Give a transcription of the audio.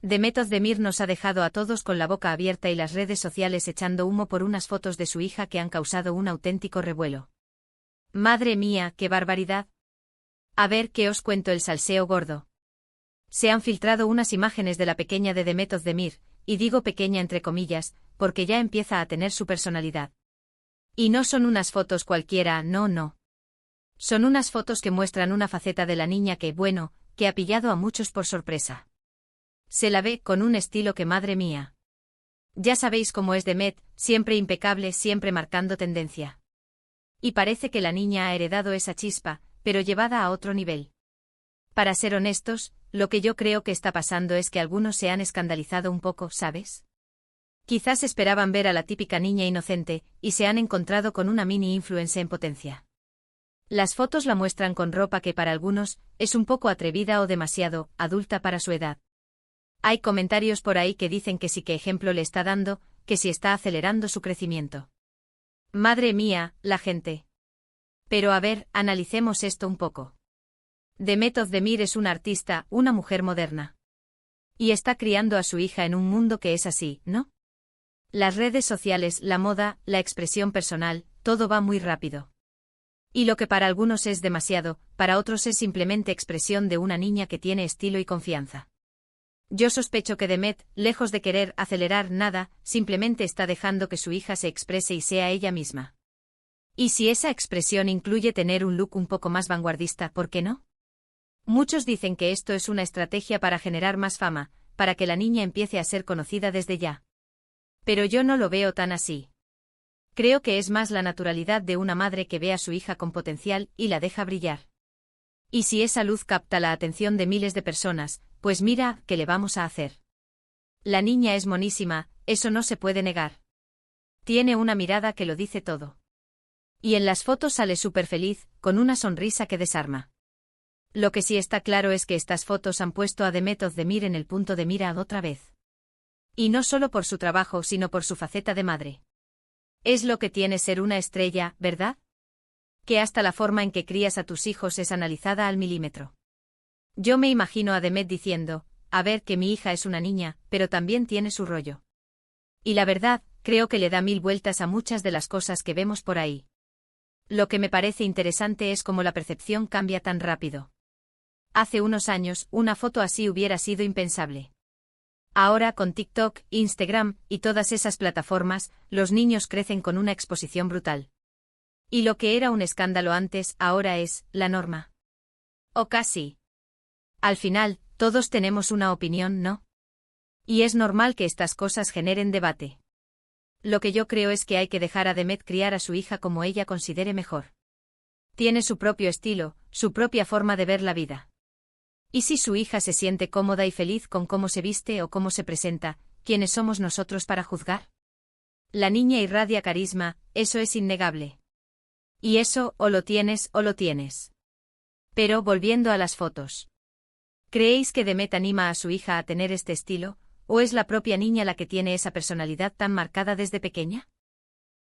Demet Özdemir nos ha dejado a todos con la boca abierta y las redes sociales echando humo por unas fotos de su hija que han causado un auténtico revuelo. Madre mía, qué barbaridad. A ver qué os cuento el salseo gordo. Se han filtrado unas imágenes de la pequeña de Demet Özdemir, y digo pequeña entre comillas, porque ya empieza a tener su personalidad. Y no son unas fotos cualquiera, no. Son unas fotos que muestran una faceta de la niña que ha pillado a muchos por sorpresa. Se la ve con un estilo que madre mía. Ya sabéis cómo es Demet, siempre impecable, siempre marcando tendencia. Y parece que la niña ha heredado esa chispa, pero llevada a otro nivel. Para ser honestos, lo que yo creo que está pasando es que algunos se han escandalizado un poco, ¿sabes? Quizás esperaban ver a la típica niña inocente, y se han encontrado con una mini influencer en potencia. Las fotos la muestran con ropa que para algunos es un poco atrevida o demasiado adulta para su edad. Hay comentarios por ahí que dicen que sí, que ejemplo le está dando, que sí está acelerando su crecimiento. Madre mía, la gente. Pero a ver, analicemos esto un poco. Demet Özdemir es una artista, una mujer moderna. Y está criando a su hija en un mundo que es así, ¿no? Las redes sociales, la moda, la expresión personal, todo va muy rápido. Y lo que para algunos es demasiado, para otros es simplemente expresión de una niña que tiene estilo y confianza. Yo sospecho que Demet, lejos de querer acelerar nada, simplemente está dejando que su hija se exprese y sea ella misma. Y si esa expresión incluye tener un look un poco más vanguardista, ¿por qué no? Muchos dicen que esto es una estrategia para generar más fama, para que la niña empiece a ser conocida desde ya. Pero yo no lo veo tan así. Creo que es más la naturalidad de una madre que ve a su hija con potencial y la deja brillar. Y si esa luz capta la atención de miles de personas, pues mira, ¿qué le vamos a hacer? La niña es monísima, eso no se puede negar. Tiene una mirada que lo dice todo. Y en las fotos sale súper feliz, con una sonrisa que desarma. Lo que sí está claro es que estas fotos han puesto a Demet Özdemir en el punto de mira otra vez. Y no solo por su trabajo, sino por su faceta de madre. Es lo que tiene ser una estrella, ¿verdad? Que hasta la forma en que crías a tus hijos es analizada al milímetro. Yo me imagino a Demet diciendo, a ver, que mi hija es una niña, pero también tiene su rollo. Y la verdad, creo que le da 1000 vueltas a muchas de las cosas que vemos por ahí. Lo que me parece interesante es cómo la percepción cambia tan rápido. Hace unos años, una foto así hubiera sido impensable. Ahora con TikTok, Instagram y todas esas plataformas, los niños crecen con una exposición brutal. Y lo que era un escándalo antes, ahora es la norma. O casi. Al final, todos tenemos una opinión, ¿no? Y es normal que estas cosas generen debate. Lo que yo creo es que hay que dejar a Demet criar a su hija como ella considere mejor. Tiene su propio estilo, su propia forma de ver la vida. Y si su hija se siente cómoda y feliz con cómo se viste o cómo se presenta, ¿quiénes somos nosotros para juzgar? La niña irradia carisma, eso es innegable. Y eso, o lo tienes o lo tienes. Pero volviendo a las fotos. ¿Creéis que Demet anima a su hija a tener este estilo, o es la propia niña la que tiene esa personalidad tan marcada desde pequeña?